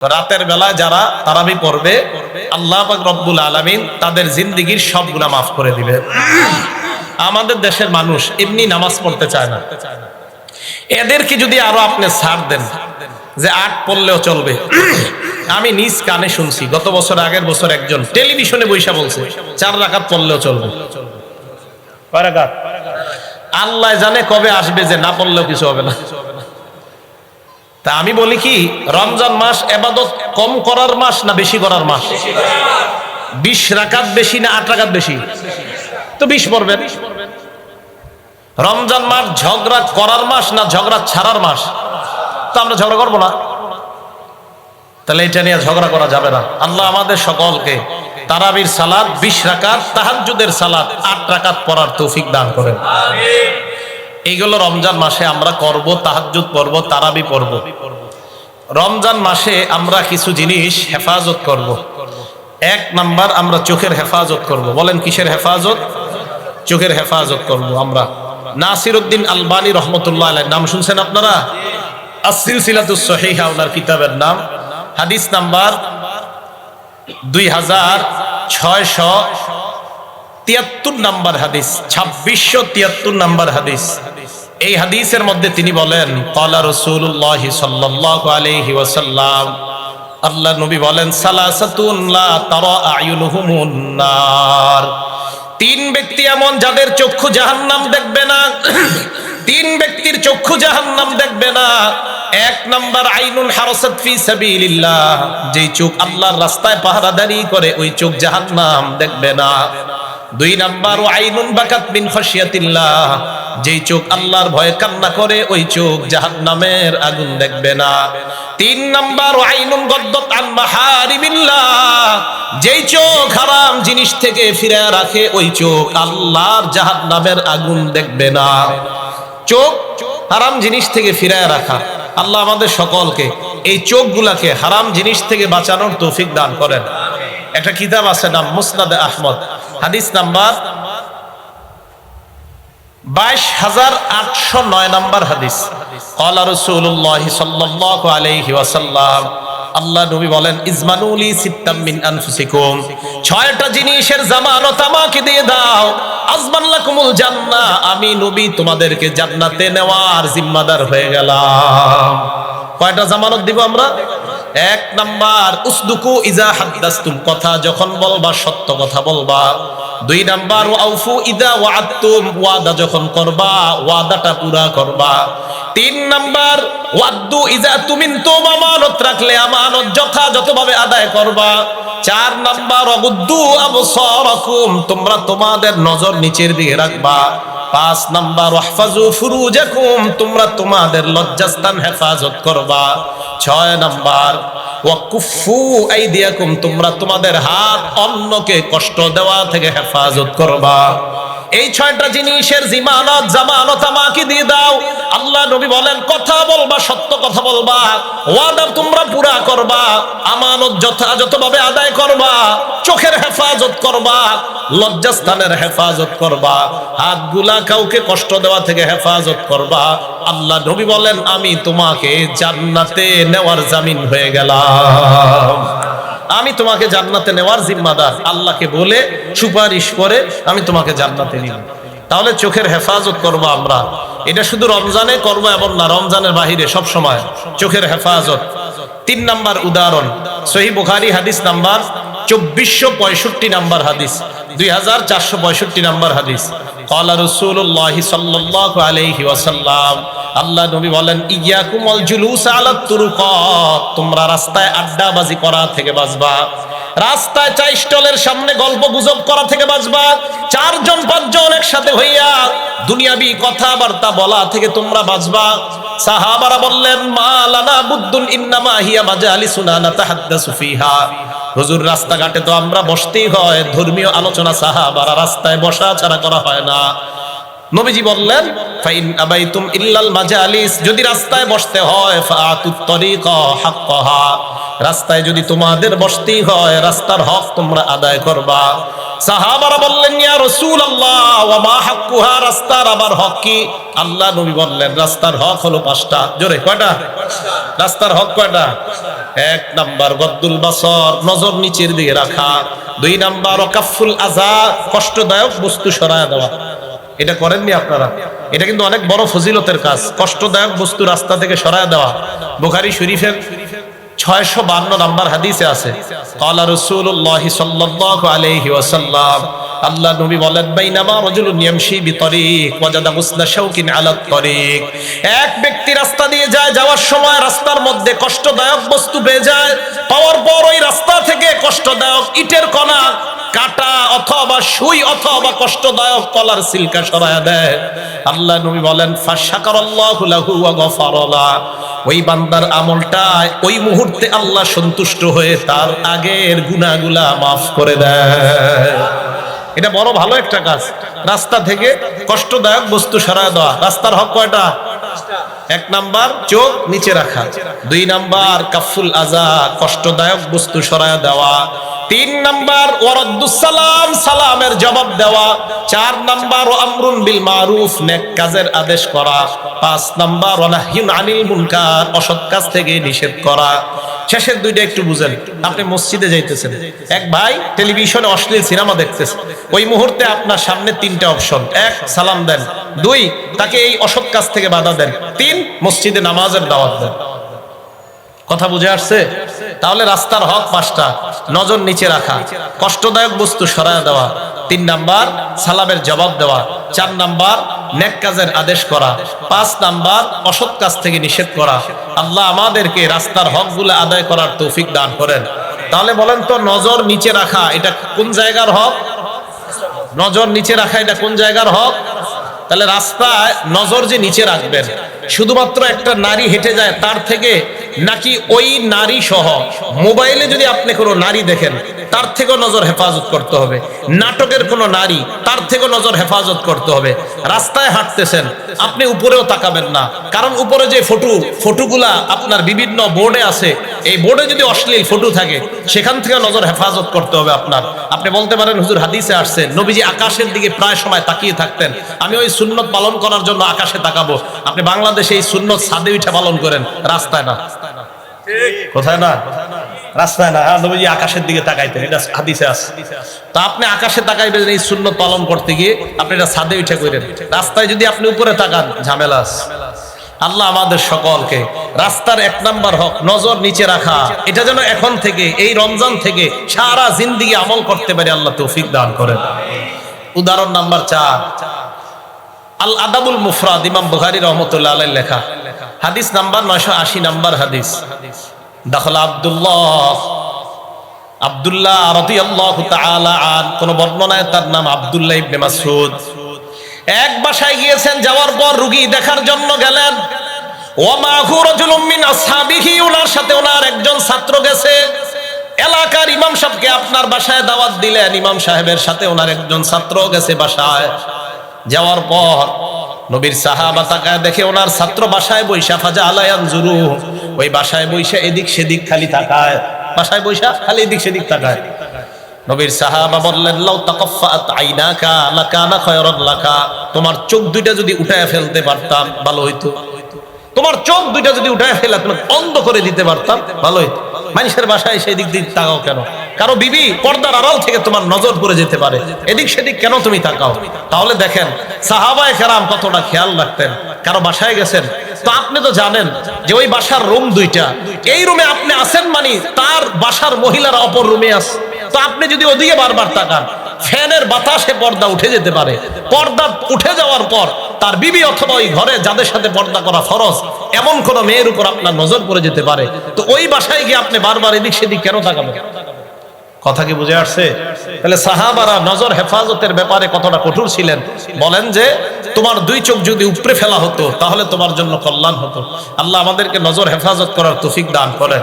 রাতের বেলায় যারা তারাবি পড়বে আল্লাহ পাক রব্বুল আলামিন তাদের জিন্দেগীর সব গুনাহ মাফ করে দিবে। আমাদের দেশের মানুষ এমনি নামাজ পড়তে চায় না, এদেরকে যদি আরো আপনি ছাড় দেন যে 8 পড়লেও চলবে। আমি নিজ কানে শুনছি, গত বছর আগের বছর একজন টেলিভিশনে বৈশা বলছে 4 রাকাত পড়লেও চলবে। কয় রাকাত? আল্লাহ জানে কবে আসবে যে না পড়লেও কিছু হবে না। তা আমি বলি কি, রমজান মাস ইবাদত কম করার মাস না বেশি করার মাস? 20 রাকাত বেশি না 8 রাকাত বেশি? তো 20 পড়বেন। রমজান মাস ঝগড়া করার মাস না ঝগড়া ছাড়ার মাস? তো আমরা ঝগড়া করবো না, তাহলে এটা নিয়ে ঝগড়া করা যাবে না। আল্লাহ আমাদের সকলকে তারাবির সালাত 20 রাকাত, তাহাজ্জুদের সালাত 8 রাকাত পড়ার তৌফিক দান করেন। আমিন। এইগুলো রমজান মাসে আমরা করব, তাহাজ্জুদ পড়ব, তারাবি পড়ব। রমজান মাসে আমরা কিছু জিনিস হেফাজত করব। 1 নাম্বার, আমরা চোখের হেফাজত করব। বলেন কিসের হেফাজত? চোখের হেফাজত করব আমরা। নাসিরউদ্দিন আলবানী রহমতুল্লাহ আলাইহি নাম শুনছেন আপনারা? আস-সিলসিলাতুস সহিহা ওনার কিতাবের নাম। হাদিস নাম্বার 2673 নাম্বার হাদিস, 2673 নাম্বার হাদিস। এই হাদিসের মধ্যে তিনি বলেন, ক্বালা রাসূলুল্লাহ সাল্লাল্লাহু আলাইহি ওয়াসাল্লাম, আল্লাহ নবী বলেন, সালাসাতুন লা তারা আয়ুনুহুমুন নার। 3 ব্যক্তি এমন যাদের চক্ষু জাহান্নাম দেখবে না। 3 ব্যক্তির চক্ষু জাহান্নাম দেখবে না। 1 নাম্বার, আইনুন হারাসাত ফি সাবিলিল্লাহ, যেই চোখ আল্লাহর রাস্তায় পাহারাদারি করে ওই চোখ জাহান্নাম দেখবে না। 2 নাম্বার, আইনুন বাকাত মিন খাশিয়াতিল্লাহ, যেই চোখ আল্লাহর ভয়ে কান্না করে ওই চোখ জাহান্নামের আগুন দেখবে না। 3 নাম্বার, আইনুন গদ্দাত আন মাহারিমিল্লাহ, যেই চোখ হারাম জিনিস থেকে ফিরে রাখে ওই চোখ আল্লাহর জাহান্নামের আগুন দেখবে না। চোখ হারাম জিনিস থেকে ফিরে রাখা। আল্লাহ আমাদের সকলকে এই চোখগুলাকে হারাম জিনিস থেকে বাঁচানোর তৌফিক দান করেন। একটা কিতাব আছে নাম মুসনাদে আহমদ, হাদিস নাম্বার 22809 নাম্বার হাদিস। ক্বালা রাসূলুল্লাহ সাল্লাল্লাহু আলাইহি ওয়াসাল্লাম, আল্লাহ নবী বলেন, ইজমানুলি সিত্তাম মিন আনফুসিকুম, 6টা জিনিসের জামানত আমাকে দিয়ে দাও। আজমান লাকুমুল জান্নাহ, আমি নবী তোমাদেরকে জান্নাতে নেওয়ার জিম্মাদার হয়ে গেলাম। কয়টা জামানত দিব আমরা? 1 নাম্বার, উসদুকু ইজা হাদ্দাসতুম, কথা যখন বলবা সত্য কথা বলবা। 2 নাম্বার, ওয়াউফু ইদা ওয়াআদতুম, ওয়াদা যখন করবা ওয়াদাটা পুরা করবা। 3 নাম্বার, ওয়াদ্দু ইজা তুমিনতুম, আমানত রাখলে আমানত যথাযথভাবে আদায় করবা। 4 নাম্বার, ওয়াগুদ্দু আবসারাকুম, তোমরা তোমাদের নজর নিচের দিকে রাখবা। 5 নাম্বার, ওয়াহফাজু ফুরুজাকুম, তোমরা তোমাদের লজ্জাস্থান হেফাজত করবা। 6 নাম্বার, ওয়াকুফু আইদিয়াকুম, তোমরা তোমাদের হাত অন্যকে কষ্ট দেওয়া থেকে হেফাজত করবা। এই 6টা জিনিসের জামানত আমাকে দিয়ে দাও। আল্লাহ নবী বলেন, কথা বলবা সত্য কথা বলবা, ওয়াদা তোমরা পুরা করবা, আমানত যথাযথভাবে আদায় করবা, চোখের হেফাজত করবা, লজ্জাস্থানের হেফাজত করবা, হাতগুলা কাউকে কষ্ট দেওয়া থেকে হেফাজত করবা। আল্লাহ নবী বলেন, আমি তোমাকে জান্নাতে নেওয়ার জামিন হয়ে গেলাম। আমি তোমাকে জান্নাতে নেওয়ার জিম্মাদার। আল্লাহকে বলে সুপারিশ করে আমি তোমাকে জান্নাতে নিব। তাহলে চোখের হেফাজত করব আমরা। এটা শুধু রমজানে করব এমন না, রমজানের বাহিরে সব সময় চোখের হেফাজত। 3 নাম্বার উদাহরণ, সহিহ বুখারী হাদিস নাম্বার 2465 নাম্বার হাদিস, 2465 নাম্বার হাদিস। ক্বালা রাসূলুল্লাহ সাল্লাল্লাহু আলাইহি ওয়াসাল্লাম, আল্লাহ নবী বলেন, ইয়াকুম ওয়াল জুলুস আলা তুরুকাত, তোমরা রাস্তায় আড্ডাবাজি করা থেকে বাঁচবা। রাস্তায় চা স্টলের সামনে গল্প গুজব করা থেকে বাঁচবা। 4 জন 5 জন একসাথে হইয়া দুনিয়াবি কথাবার্তা বলা থেকে তোমরা বাঁচবা। সাহাবারা বললেন, মা লানা বুদ্দুন ইন্নামা হিয়া মাজালিসুনা নাতাহাদ্দাসু ফিহা, হুজুর রাস্তাঘাটে তো আমরা বসতেই হয়, ধর্মীয় আলোচনা সাহাবারা রাস্তায় বসা ছাড়া করা হয় না। নবীজি বললেন, ফাইন আবাইতুম ইল্লাল মাজালিস, যদি রাস্তায় বসতে হয় ফাআতুত তরিকা হাক্কাহা, রাস্তায় যদি তোমাদের বসতেই হয় রাস্তার হক তোমরা আদায় করবা। সাহাবারা বললেন, ইয়া রাসূলুল্লাহ ওয়া মা হাক্কুহা, রাস্তার আবার হক কি? আল্লাহ নবী বললেন, রাস্তার হক হলো 5টা। জোরে কয়টা? রাস্তার হক কয়টা? এক নাম্বার গদ্দুল বাসর, নজর নিচের দিকে রাখা। দুই নাম্বার ওয়াকাফুল আযা, কষ্টদায়ক বস্তু সরায় দেওয়া। এটা করেননি আপনারা? এটা কিন্তু অনেক বড় ফজিলতের কাজ, কষ্টদায়ক বস্তু রাস্তা থেকে সরায় দেওয়া। বুখারী শরীফের 652 নাম্বার হাদিসে আছে, ক্বালা রাসূলুল্লাহ সাল্লাল্লাহু আলাইহি ওয়াসাল্লাম, আল্লাহ নবী বলেন, বাইনামা রাজুলুন ইয়ামশি বিতরিক ওয়াজাদা গুসলা শাওকিন আলা তরিক। এক ব্যক্তি রাস্তা দিয়ে যায়, যাওয়ার সময় রাস্তার মধ্যে কষ্টদায়ক বস্তু পেয়ে যায়, পাওয়ার পর ওই রাস্তা থেকে কষ্টদায়ক ইটের কণা, কাটা অথবা সুই অথবা কষ্টদায়ক কলার সিলকা সরায়া দেয়। আল্লাহ নবী বলেন, ফাশাকারাল্লাহু লাহু ওয়া গফারা লা, ওই বান্দার আমলটা ওই মুহূর্তে আল্লাহ সন্তুষ্ট হয়ে তার আগের গুনাহগুলা মাফ করে দেয়। এটা বড় ভালো একটা কাজ, রাস্তা থেকে কষ্টদায়ক বস্তু সরায় দেওয়া। রাস্তার হক কয়টা? এক নাম্বার চোখ নিচে রাখা, দুই নাম্বার কাফুল আযা, কষ্টদায়ক বস্তু সরায় দেওয়া, তিন নাম্বার ওয়ারাদ্দুস সালাম, সালামের জবাব দেওয়া, চার নাম্বার আমরুন বিল মারুফ, নেক কাজের আদেশ করা, পাঁচ নাম্বার ওয়ানাহিয়ুন আনিল মুনকার, অসৎ কাজ থেকে নিষেধ করা। শেষের দুইটা একটু বুঝেন। আপনি মসজিদে যাইতেছেন, এক ভাই টেলিভিশনে অশ্লীল সিনেমা দেখতেছে, ওই মুহূর্তে আপনার সামনে তিনটা অপশন, এক সালাম দেন, দুই তাকে এই অসৎ কাজ থেকে বাধা দেন, তিন মসজিদে নামাজের দাওয়াত দেন। কথা বুঝে আসছে? তাহলে রাস্তার হক পাঁচটা: নজর নিচে রাখা, কষ্টদায়ক বস্তু সরায় দেওয়া, তিন নাম্বার সালামের জবাব দেওয়া, চার নাম্বার নেক কাজের আদেশ করা, পাঁচ নাম্বার অসৎ কাজ থেকে নিষেধ করা। আল্লাহ আমাদেরকে রাস্তার হকগুলো আদায় করার তৌফিক দান করেন। তাহলে বলেন তো, নজর নিচে রাখা এটা কোন জায়গার হক? নজর নিচে রাখা এটা কোন জায়গার হক? তাহলে রাস্তায় নজর যে নিচে রাখবেন, শুধুমাত্র একটা নারী হেঁটে যায় তার থেকে, নাকি ওই নারী সহ মোবাইলে যদি আপনি কোনো নারী দেখেন তার থেকেও নজর হেফাজত করতে হবে, নাটকের কোনো নারী তার থেকেও নজর হেফাজত করতে হবে। রাস্তায় হাঁটতেছেন, আপনি উপরেও তাকাবেন না, কারণ উপরে যে ফটোগুলা আপনার বিভিন্ন বোর্ডে আছে, এই বোর্ডে যদি অশ্লীল ফটো থাকে সেখান থেকে নজর হেফাজত করতে হবে আপনার। আপনি বলতে পারেন, হুজুর হাদিসে আসছে নবীজি আকাশের দিকে প্রায় সময় তাকিয়ে থাকতেন, আমি ওই সুন্নত পালন করার জন্য আকাশে তাকাবো। আপনি বাংলাদেশে এই সুন্নত ছাদে উঠে পালন করেন, রাস্তায় না। কোথায় না? রাস্তায় না। নবীজি আকাশের দিকে তাকাইতেন, এটা হাদিসে আছে। তা আপনি আকাশে তাকাইবেন এই সুন্নত পালন করতে গিয়ে, আপনি এটা ছাদে উঠে করেন। রাস্তায় যদি আপনি উপরে তাকান, ঝামেলা আছে। আল্লাহ আমাদের সকলকে রাস্তার এক নাম্বার হক নজর নিচে রাখা, এটা যেন এখন থেকে, এই রমজান থেকে সারা জিন্দেগি আমল করতে পারে, আল্লাহ তৌফিক দান করেন। উদাহরণ নাম্বার 4, আল আদাবুল মুফরাদ, ইমাম বুখারী রাহমাতুল্লাহ আলাইহি লেখা, হাদিস নাম্বার 980 নাম্বার হাদিস। দাখালা আব্দুল্লাহ রাদিয়াল্লাহু তাআলা আন, কোন বর্ণনায় তার নাম আব্দুল্লাহ ইবনে মাসউদ। এক বাসায় গিয়েছেন, যাওয়ার পর রোগী দেখার জন্য গেলেন। ওয়া মাহু রাজুলুম মিন আসহাবিহি, ওনার সাথে ওনার একজন ছাত্র গেছে। এলাকার ইমাম সাহেবকে আপনার বাসায় দাওয়াত দিলেন, ইমাম সাহেবের সাথে ওনার একজন ছাত্র গেছে বাসায়। যাওয়ার পর নবীর সাহাবা তাকায় দেখে ওনার ছাত্র বাসায় বৈশা, ফাজা আলায়ান জুরু, ওই বাসায় বৈশা এদিক সেদিক খালি তাকায়, বাসায় বৈশা খালি এদিক সেদিক তাকায়। নবীর সাহাবা বললেন, লাউ তাকাফফাত আইনাকা লাকানা খায়রান লাকা, তোমার চোখ দুইটা যদি উঠায় ফেলতে পারতাম ভালো হইতো। তোমার চোখ দুইটা যদি উঠায় ফেলা, তোমাকে বন্ধ করে দিতে পারতাম ভালো হইতো। মানুষের বাসায় সেই দিক দিয়ে তাকাও কেন? কারো বিবি পর্দার আড়াল থেকে তোমার নজর পড়ে যেতে পারে, এদিক সেদিক কেন তুমি তাকাও? তাহলে দেখেন সাহাবায়ে কেরাম কতটা খেয়াল রাখতেন। কারো বাসায় গেছেন, তো আপনি তো জানেন যে ওই বাসার রুম দুইটা, এই রুমে আপনি আছেন মানে তার বাসার মহিলারা অপর রুমে আছে। তো আপনি যদি ওদিকে বারবার তাকান, ফ্যানের বাতাসে পর্দা উঠে যেতে পারে। পর্দা উঠে যাওয়ার পর তার বিবি অথবা ওই ঘরে যাদের সাথে পর্দা করা ফরজ, এমন কোন মেয়ের উপর আপনার নজর পড়ে যেতে পারে। তো ওই বাসায় গিয়ে আপনি বারবার এদিক সেদিক কেন তাকাবেন? কথা কি বুঝে আসছে? তাহলে সাহাবারা নজর হেফাজতের ব্যাপারে কতটা কঠোর ছিলেন। বলেন যে তোমার দুই চোখ যদি উপড়ে ফেলা হতো তাহলে তোমার জন্য কল্যাণ হতো। আল্লাহ আমাদেরকে নজর হেফাজত করার তৌফিক দান করেন।